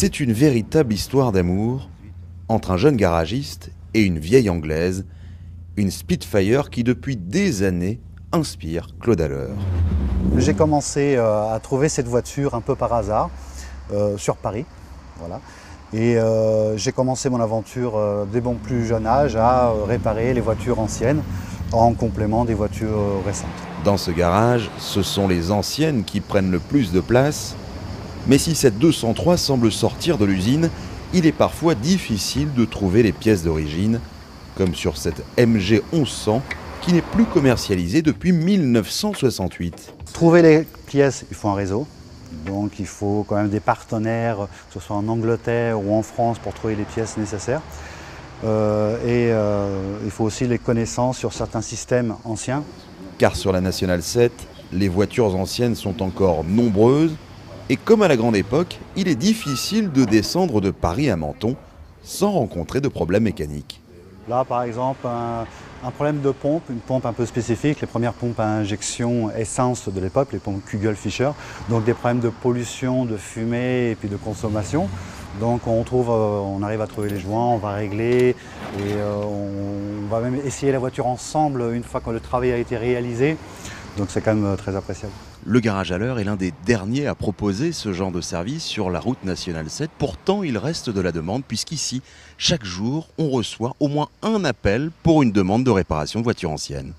C'est une véritable histoire d'amour entre un jeune garagiste et une vieille anglaise, une Spitfire qui depuis des années inspire Claude Alleur. J'ai commencé à trouver cette voiture un peu par hasard sur Paris. Voilà. Et j'ai commencé mon aventure dès mon plus jeune âge à réparer les voitures anciennes en complément des voitures récentes. Dans ce garage, ce sont les anciennes qui prennent le plus de place. Mais si cette 203 semble sortir de l'usine, il est parfois difficile de trouver les pièces d'origine, comme sur cette MG 1100 qui n'est plus commercialisée depuis 1968. Trouver les pièces, il faut un réseau. Donc il faut quand même des partenaires, que ce soit en Angleterre ou en France, pour trouver les pièces nécessaires. Il faut aussi les connaissances sur certains systèmes anciens. Car sur la Nationale 7, les voitures anciennes sont encore nombreuses. Et comme à la grande époque, il est difficile de descendre de Paris à Menton sans rencontrer de problème mécanique. Là par exemple, un problème de pompe, une pompe un peu spécifique, les premières pompes à injection essence de l'époque, les pompes Kugel-Fischer, donc des problèmes de pollution, de fumée et puis de consommation. Donc on arrive à trouver les joints, on va régler et on va même essayer la voiture ensemble une fois que le travail a été réalisé. Donc c'est quand même très appréciable. Le garage Alleur est l'un des derniers à proposer ce genre de service sur la route nationale 7. Pourtant, il reste de la demande puisqu'ici, chaque jour, on reçoit au moins un appel pour une demande de réparation de voiture ancienne.